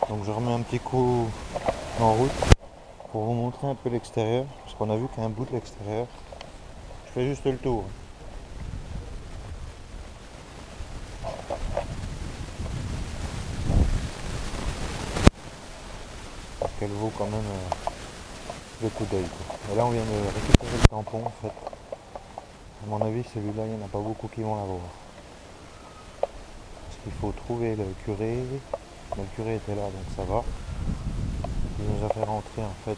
Donc je remets un petit coup en route pour vous montrer un peu l'extérieur, parce qu'on a vu qu'un bout de l'extérieur. Je fais juste le tour. Parce qu'elle vaut quand même le coup d'œil. Et là on vient de récupérer le tampon en fait. À mon avis celui-là il n'y en a pas beaucoup qui vont l'avoir. Parce qu'il faut trouver le curé. Mais le curé était là donc ça va. Il nous a fait rentrer en fait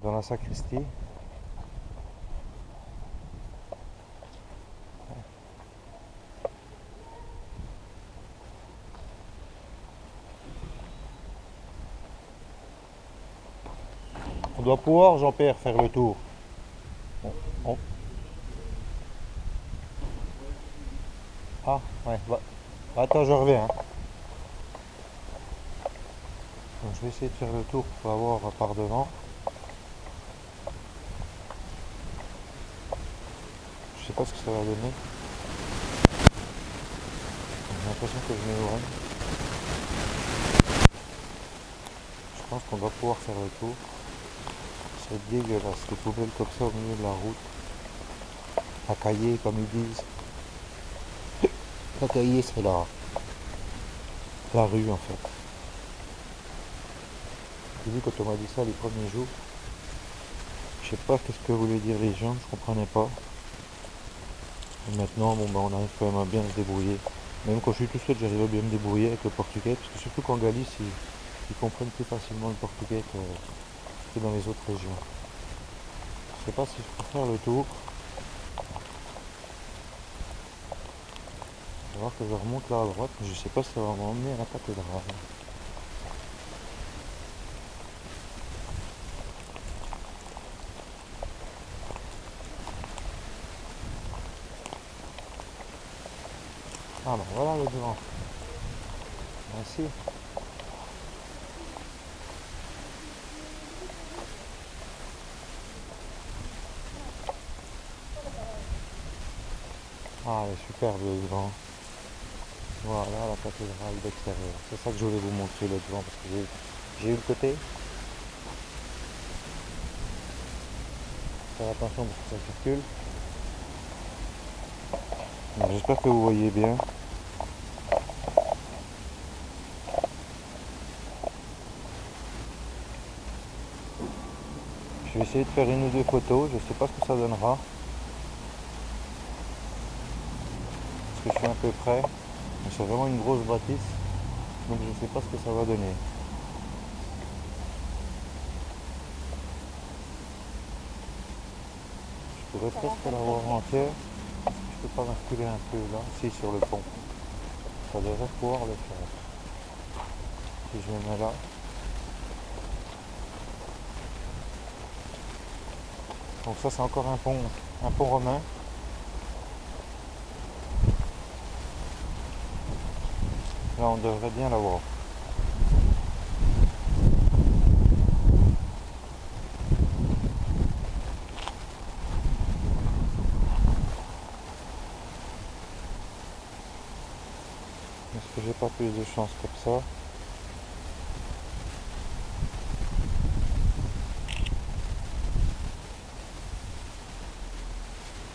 dans la sacristie. On doit pouvoir, Jean-Pierre, faire le tour. On- on- Ah, ouais. Attends, je reviens, hein. Donc, je vais essayer de faire le tour pour avoir par devant. Je sais pas ce que ça va donner. J'ai l'impression que je m'éloigne. Je pense qu'on doit pouvoir faire le tour. C'est dégueulasse, les poubelles comme ça au milieu de la route. La cahier, comme ils disent. La cahier, c'est la rue en fait. J'ai vu quand on m'a dit ça les premiers jours. Je sais pas qu'est-ce que voulaient dire les gens, je comprenais pas. Et maintenant, bon, bah, on arrive quand même à bien se débrouiller. Même quand je suis tout seul, j'arrive à bien me débrouiller avec le portugais, parce que surtout qu'en Galice, ils comprennent plus facilement le portugais que dans les autres régions. Je sais pas si je peux faire le tour. Je vais voir que je remonte là à droite, mais je sais pas si ça va m'emmener à la cathédrale. Ah bah voilà le devant. Merci. Ah, elle est superbe le devant. Voilà la cathédrale d'extérieur. C'est ça que je voulais vous montrer le devant, parce que j'ai eu le côté. Faire attention parce que ça circule. J'espère que vous voyez bien. Je vais essayer de faire une ou deux photos, je sais pas ce que ça donnera. Parce que je suis un peu près. C'est vraiment une grosse bâtisse. Donc je sais pas ce que ça va donner. Je pourrais presque la voir entière. Je peux pas m'inspirer un peu là, si sur le pont. Ça devrait pouvoir le faire. Si je me mets là. Donc ça c'est encore un pont romain. Là on devrait bien la voir. Est-ce que j'ai pas plus de chance comme ça?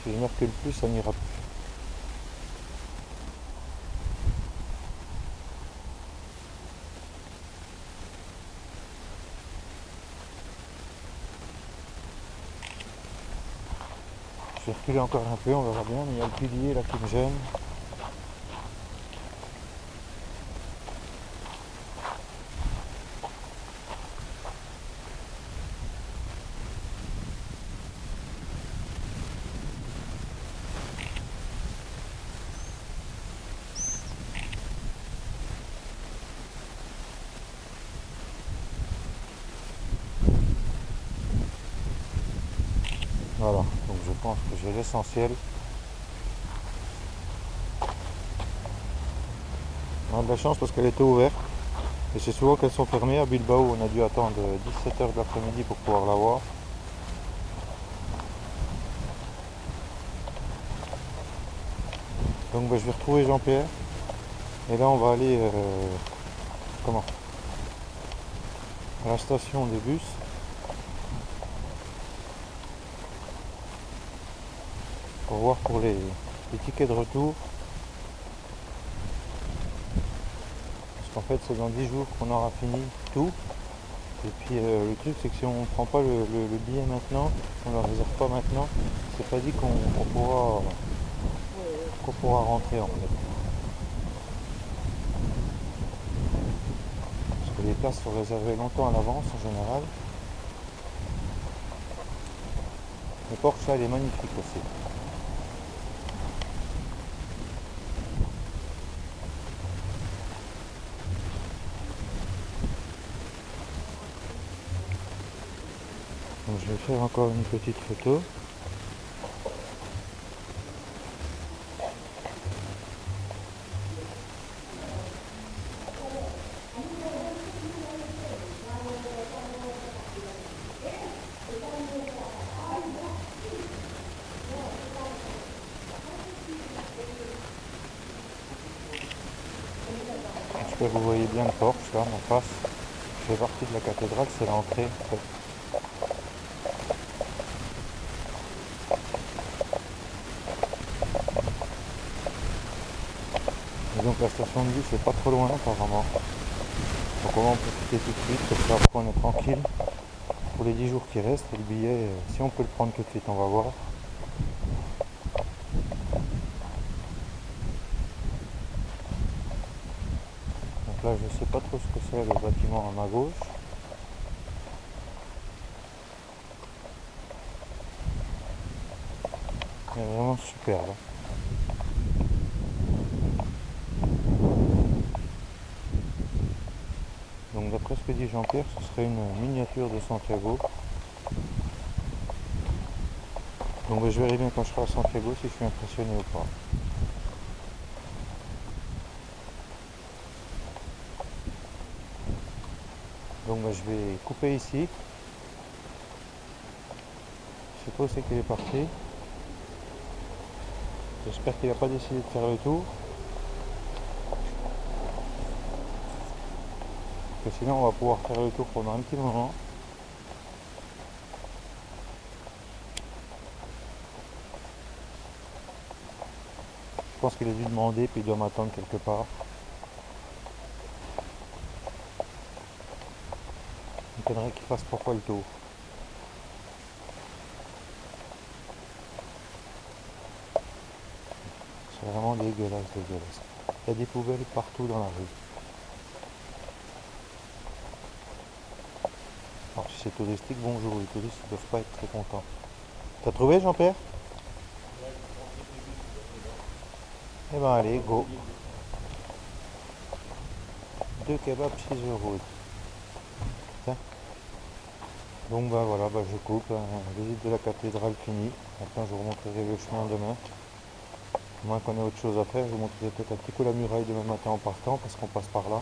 Si je me recule plus, ça n'ira plus. Je vais reculer encore un peu, on verra bien, mais il y a le pilier là qui me gêne. Voilà, donc je pense que j'ai l'essentiel. On a de la chance parce qu'elle était ouverte. Et c'est souvent qu'elles sont fermées. À Bilbao, on a dû attendre 17 h de l'après-midi pour pouvoir la voir. Donc je vais retrouver Jean-Pierre. Et là on va aller comment à la station des bus pour voir pour les tickets de retour. Parce qu'en fait c'est dans 10 jours qu'on aura fini tout. Et puis le truc c'est que si on ne prend pas le billet maintenant, on ne le réserve pas maintenant, c'est pas dit qu'on pourra rentrer en fait. Parce que les places sont réservées longtemps à l'avance en général. Le Porsche là il est magnifique aussi. Donc je vais faire encore une petite photo. J'espère que vous voyez bien le Porsche là en face. Je fais partie de la cathédrale, c'est l'entrée en fait. Et donc la station de bus c'est pas trop loin apparemment. Donc on va en profiter tout de suite, comme ça après on est tranquille pour les 10 jours qui restent. Et le billet, si on peut le prendre tout de suite, on va voir. Donc là je sais pas trop ce que c'est le bâtiment à ma gauche. Il est vraiment superbe. Donc d'après ce que dit Jean-Pierre, ce serait une miniature de Santiago. Donc je verrai bien quand je serai à Santiago si je suis impressionné ou pas. Donc je vais couper ici. Je sais pas où c'est qu'il est parti. J'espère qu'il n'a pas décidé de faire le tour. Parce que sinon on va pouvoir faire le tour pendant un petit moment. Je pense qu'il a dû demander puis il doit m'attendre quelque part. Il faudrait qu'il fasse 3 fois le tour. C'est vraiment dégueulasse, dégueulasse. Il y a des poubelles partout dans la rue. Alors si c'est touristique, bonjour, les touristes ne doivent pas être très contents. T'as trouvé Jean-Pierre? Eh ben allez, go. 2 kebabs 6 euros. Tiens. Donc bah voilà, je coupe. La visite de la cathédrale finie. Maintenant je vous montrerai le chemin demain. À moins qu'on ait autre chose à faire, je vous montrerai peut-être un petit coup la muraille demain matin en partant parce qu'on passe par là.